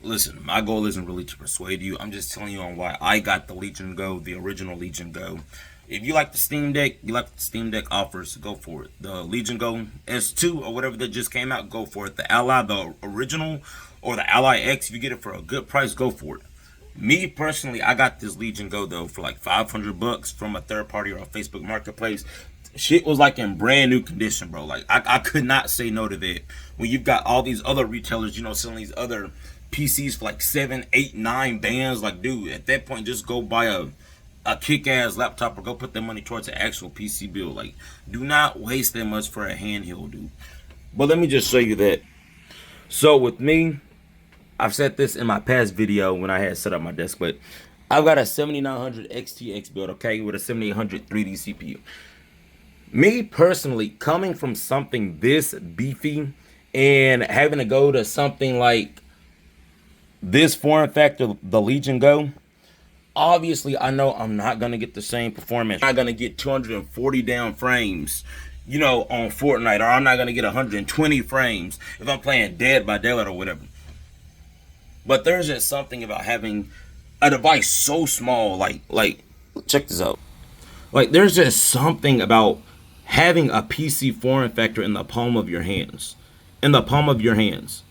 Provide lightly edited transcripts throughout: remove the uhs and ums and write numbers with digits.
listen, my goal isn't really to persuade you. I'm just telling you on why I got the Legion Go, the original Legion Go. If you like the Steam Deck, you like the Steam Deck offers, go for it. The Legion Go S2 or whatever that just came out, go for it. The Ally, the original, or the Ally X, if you get it for a good price, go for it. Me personally, I got this Legion Go though for like $500 from a third party or a Facebook marketplace. Shit was like in brand new condition, bro. Like I could not say no to that. When you've got all these other retailers, selling these other PCs for like 7, 8, 9 bands, like dude, at that point just go buy a kick-ass laptop or go put that money towards an actual PC build. Like, do not waste that much for a handheld, dude. But let me just show you that. So with me, I've said this in my past video when I had set up my desk, but I've got a 7900 XTX build, okay, with a 7800 3D CPU. Me personally, coming from something this beefy and having to go to something like this form factor, the Legion Go, obviously I know I'm not going to get the same performance. I'm not going to get 240 down frames, on Fortnite, or I'm not going to get 120 frames if I'm playing Dead by Daylight or whatever. But there's just something about having a device so small, like check this out. Like, there's just something about having a PC form factor in the palm of your hands. In the palm of your hands.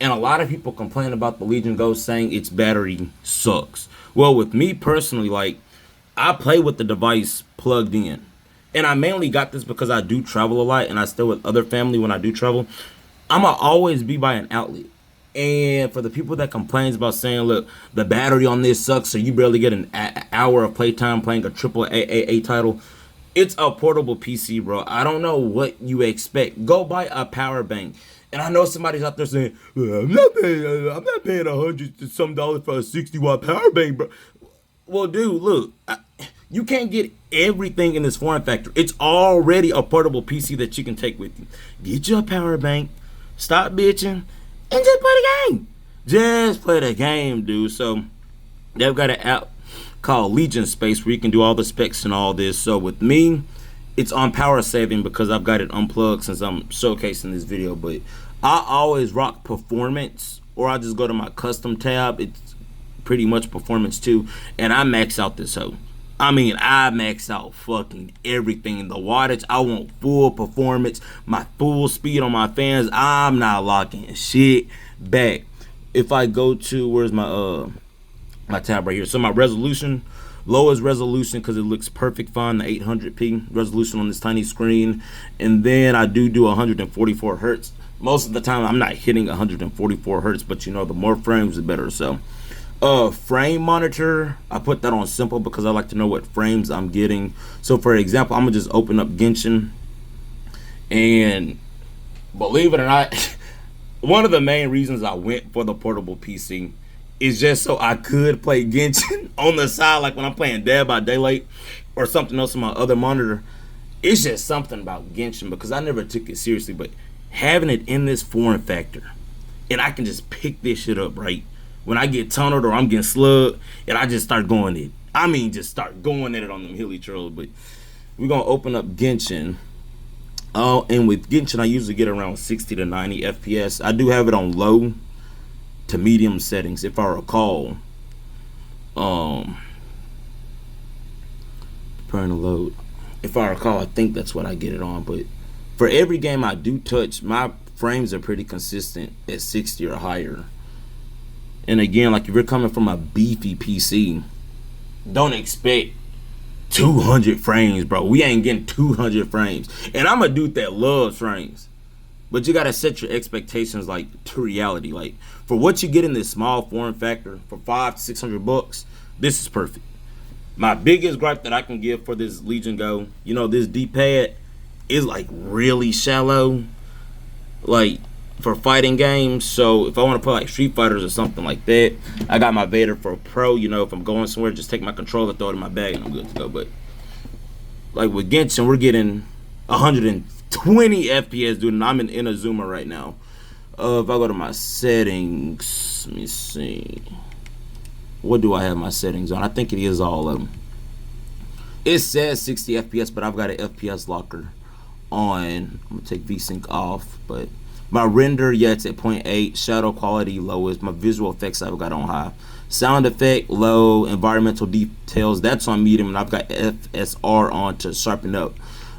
And a lot of people complain about the Legion Go, saying its battery sucks. Well, with me personally, like, I play with the device plugged in. And I mainly got this because I do travel a lot and I stay with other family when I do travel. I'ma always be by an outlet. And for the people that complains about saying, look, the battery on this sucks, so you barely get an hour of playtime playing a triple AAA title, it's a portable PC, bro. I don't know what you expect. Go buy a power bank. And I know somebody's out there saying, well, I'm not paying $100 some dollars for a 60-watt power bank, bro. Well, dude, look, you can't get everything in this form factor. It's already a portable PC that you can take with you. Get you a power bank, stop bitching, and just play the game. Just play the game, dude. So they've got an app called Legion Space where you can do all the specs and all this. So with me, it's on power saving because I've got it unplugged since I'm showcasing this video. But I always rock performance, or I just go to my custom tab. It's pretty much performance too, and I max out this hoe. I mean, I max out fucking everything. The wattage, I want full performance, my full speed on my fans. I'm not locking shit back. If I go to, where's my my tab right here? So my resolution, lowest resolution because it looks perfect fine, the 800p resolution on this tiny screen. And then I do 144 hertz. Most of the time I'm not hitting 144 hertz, but the more frames the better. So frame monitor, I put that on simple because I like to know what frames I'm getting. So for example, I'm gonna just open up Genshin, and believe it or not, one of the main reasons I went for the portable PC is just so I could play Genshin on the side, like when I'm playing Dead by Daylight or something else on my other monitor. It's just something about Genshin because I never took it seriously, but having it in this form factor, and I can just pick this shit up, right? When I get tunneled or I'm getting slugged, and I just start going at it. I mean, just start going at it on them hilly trails. But we're going to open up Genshin. And with Genshin, I usually get around 60 to 90 FPS. I do have it on low to medium settings, if I recall. Preparing to load. If I recall, I think that's what I get it on. But for every game I do touch, my frames are pretty consistent at 60 or higher. And again, like if you're coming from a beefy PC, don't expect 200 frames, bro. We ain't getting 200 frames. And I'm a dude that loves frames. But you gotta set your expectations like to reality. Like for what you get in this small form factor for $500 to $600, this is perfect. My biggest gripe that I can give for this Legion Go, this D-pad is like really shallow, like for fighting games. So if I want to play like Street Fighters or something like that, I got my Vader for Pro. If I'm going somewhere, just take my controller, throw it in my bag, and I'm good to go. But like with Genshin, we're getting 120 FPS, dude, and I'm in Inazuma right now. If I go to my settings, let me see. What do I have my settings on? I think it is all of them. It says 60 FPS, but I've got an FPS locker on. I'm gonna take VSync off, but My render, yeah, it's at 0.8. Shadow quality, lowest. My visual effects I've got on high. Sound effect, low. Environmental details, that's on medium. And I've got FSR on to sharpen up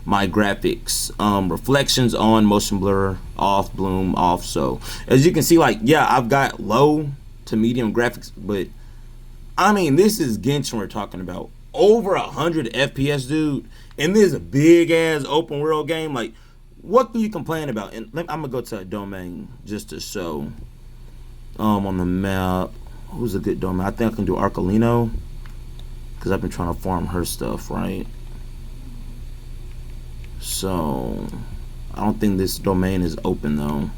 my graphics. Reflections on, motion blur off, bloom off. So as you can see, like, yeah, I've got low to medium graphics, but I mean, this is Genshin we're talking about. Over 100 FPS, dude. And this is a big ass open world game. Like, what can you complain about? And I'm gonna go to a domain just to show on the map. Who's a good domain? I think I can do Arcolino, because I've been trying to farm her stuff, right? So I don't think this domain is open though.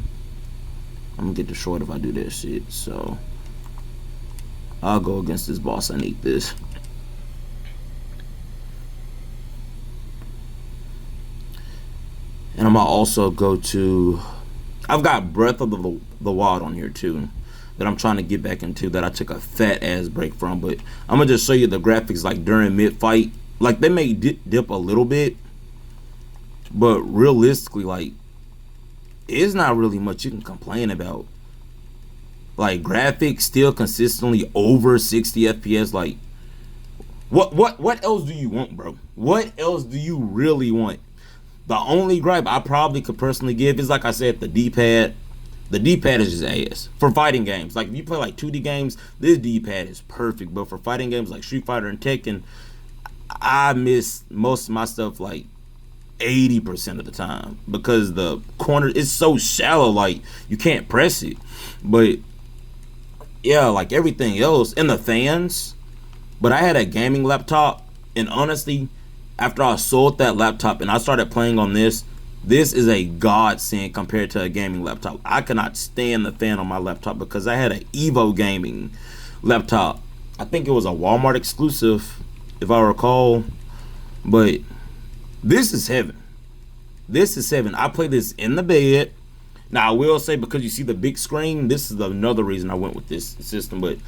I'm gonna get destroyed if I do that shit. So I'll go against this boss. I need this. And I'm gonna also go to, I've got Breath of the Wild on here too, that I'm trying to get back into, that I took a fat ass break from. But I'm gonna just show you the graphics like during mid fight. Like, they may dip a little bit, but realistically, like, it's not really much you can complain about. Like, graphics still consistently over 60 FPS. Like, what else do you want, bro? What else do you really want? The only gripe I probably could personally give is, like I said, the D-pad. The D-pad is just ass for fighting games. Like, if you play like 2D games, this D-pad is perfect. But for fighting games like Street Fighter and Tekken, I miss most of my stuff like 80% of the time, because the corner is so shallow, like you can't press it. But yeah, like everything else, and the fans. But I had a gaming laptop, and honestly, after I sold that laptop and I started playing on this is a godsend compared to a gaming laptop. I cannot stand the fan on my laptop, because I had an Evo gaming laptop. I think it was a Walmart exclusive, if I recall. But this is heaven. This is heaven. I play this in the bed. Now, I will say, because you see the big screen, this is another reason I went with this system. But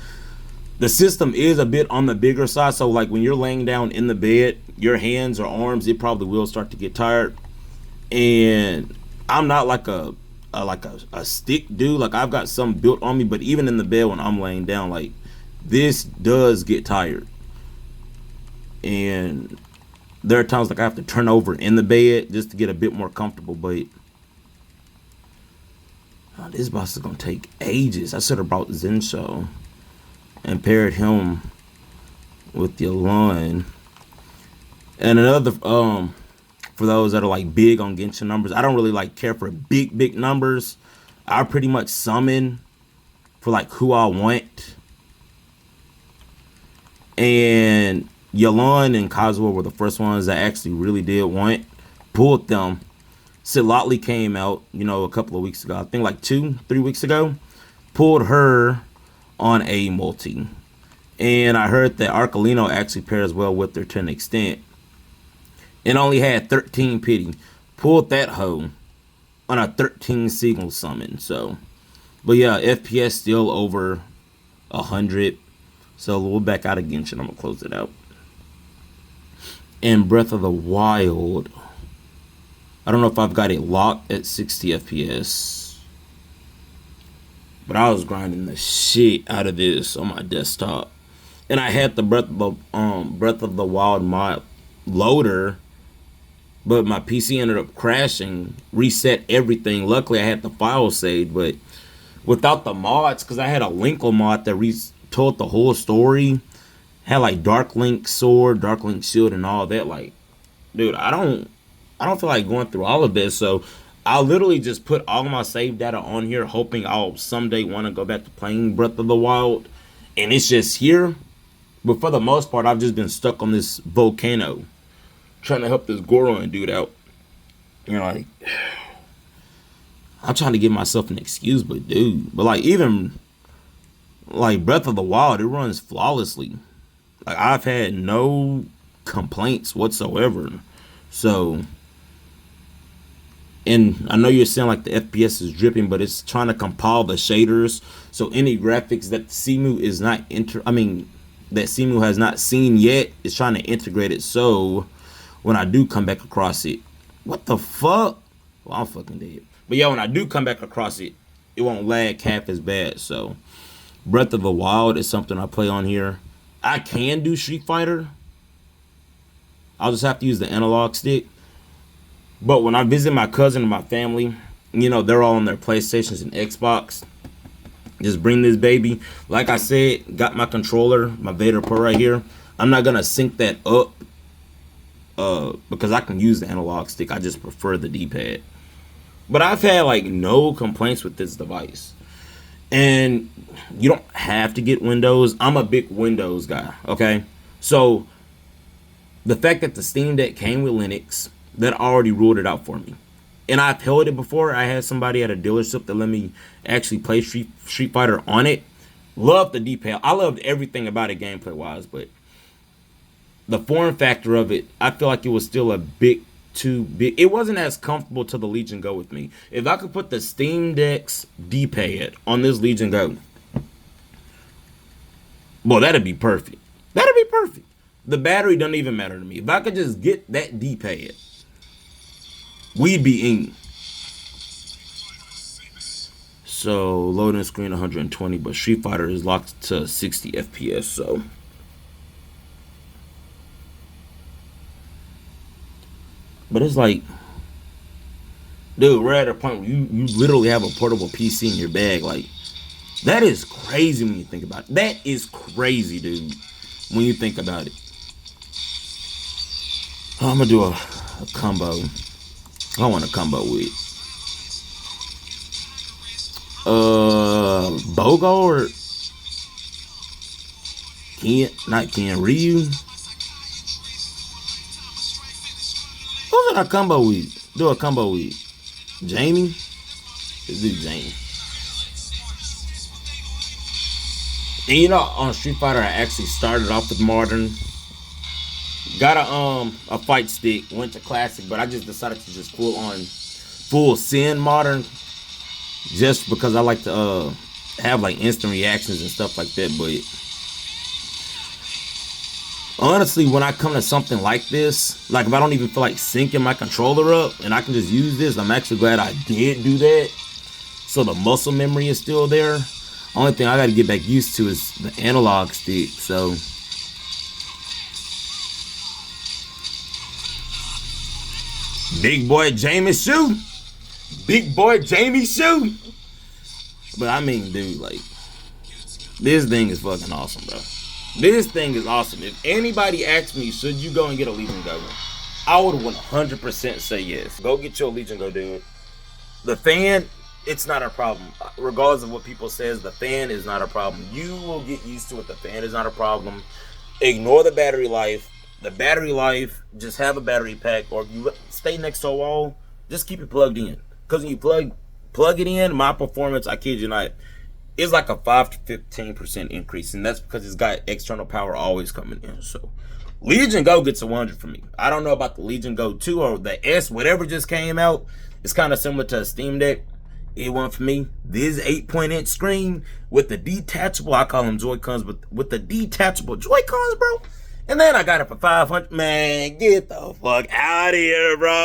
the system is a bit on the bigger side, so like when you're laying down in the bed, your hands or arms, it probably will start to get tired. And I'm not like a stick dude. Like, I've got some built on me, but even in the bed when I'm laying down, like, this does get tired. And there are times like I have to turn over in the bed just to get a bit more comfortable. But this boss is gonna take ages. I should have brought Zensho and paired him with Yulon. And another, for those that are like big on Genshin numbers, I don't really like care for big numbers. I pretty much summon for like who I want. And Yulon and Kazuha were the first ones I actually really did want. Pulled them. Silatli came out, you know, a couple of weeks ago. I think like 2-3 weeks ago. Pulled her on a multi. And I heard that Arcolino actually pairs well with her to an extent. And only had 13 pity. Pulled that hoe on a 13 signal summon. So, but yeah, FPS still over 100. So we'll back out of Genshin. I'm gonna close it out. And Breath of the Wild, I don't know if I've got it locked at 60 FPS, but I was grinding the shit out of this on my desktop. And I had the Breath of the Wild mod loader, but my PC ended up crashing, reset everything. Luckily, I had the file saved, but without the mods, because I had a Linkle mod that told the whole story, had like Dark Link Sword, Dark Link Shield, and all that. Like, dude, I don't feel like going through all of this. So I literally just put all my save data on here, hoping I'll someday want to go back to playing Breath of the Wild, and it's just here. But for the most part, I've just been stuck on this volcano, trying to help this Goron dude out. You know, like, I'm trying to give myself an excuse, but dude, but like, even like Breath of the Wild, it runs flawlessly. Like, I've had no complaints whatsoever. So, and I know you're saying like the FPS is dripping, but it's trying to compile the shaders. So any graphics that Simu is not that Simu has not seen yet, is trying to integrate it. So when I do come back across it, what the fuck? Well, I'm fucking dead. But yeah, when I do come back across it, it won't lag half as bad. So Breath of the Wild is something I play on here. I can do Street Fighter. I'll just have to use the analog stick. But when I visit my cousin and my family, you know, they're all on their PlayStations and Xbox. Just bring this baby. Like I said, got my controller, my Vader Pro right here. I'm not going to sync that up because I can use the analog stick. I just prefer the D-pad. But I've had like no complaints with this device. And you don't have to get Windows. I'm a big Windows guy, okay? So the fact that the Steam Deck came with Linux, that already ruled it out for me. And I've held it before. I had somebody at a dealership that let me actually play Street Fighter on it. Loved the D-pad. I loved everything about it gameplay-wise, but the form factor of it, I feel like it was still a bit too big. It wasn't as comfortable to the Legion Go with me. If I could put the Steam Deck's D-pad on this Legion Go, well, that'd be perfect. That'd be perfect. The battery doesn't even matter to me. If I could just get that D-pad, we'd be in. So loading screen 120, but Street Fighter is locked to 60 FPS. So but it's like, dude, we're at a point where you literally have a portable PC in your bag. Like, that is crazy when you think about it. That is crazy, dude, when you think about it. I'm gonna do a combo. I want a combo with Bogo or Ryu. Who's it a combo with? Do a combo with Jamie? Let's do Jamie. And you know, on Street Fighter, I actually started off with modern. Got a fight stick, went to classic, but I just decided to just full send modern, just because I like to have like instant reactions and stuff like that. But honestly, when I come to something like this, like if I don't even feel like syncing my controller up and I can just use this, I'm actually glad I did do that. So the muscle memory is still there. Only thing I got to get back used to is the analog stick. So big boy Jamie shoot. Big boy Jamie shoot. But I mean, dude, like, this thing is fucking awesome, bro. This thing is awesome. If anybody asked me, should you go and get a Legion Go, I would 100% say yes. Go get your Legion Go, dude. The fan, it's not a problem. Regardless of what people says, the fan is not a problem. You will get used to it. The fan is not a problem. Ignore the battery life. The battery life, just have a battery pack, or if you stay next to a wall, just keep it plugged in. Because when you plug it in, my performance, I kid you not, is like a 5 to 15% increase. And that's because it's got external power always coming in. So Legion Go gets a 100 for me. I don't know about the Legion Go 2 or the S, whatever just came out. It's kind of similar to a Steam Deck. It won for me. This 8.inch screen with the detachable, I call them Joy-Cons, but with the detachable Joy-Cons, bro. And then I got it for 500. Man, get the fuck out of here, bro.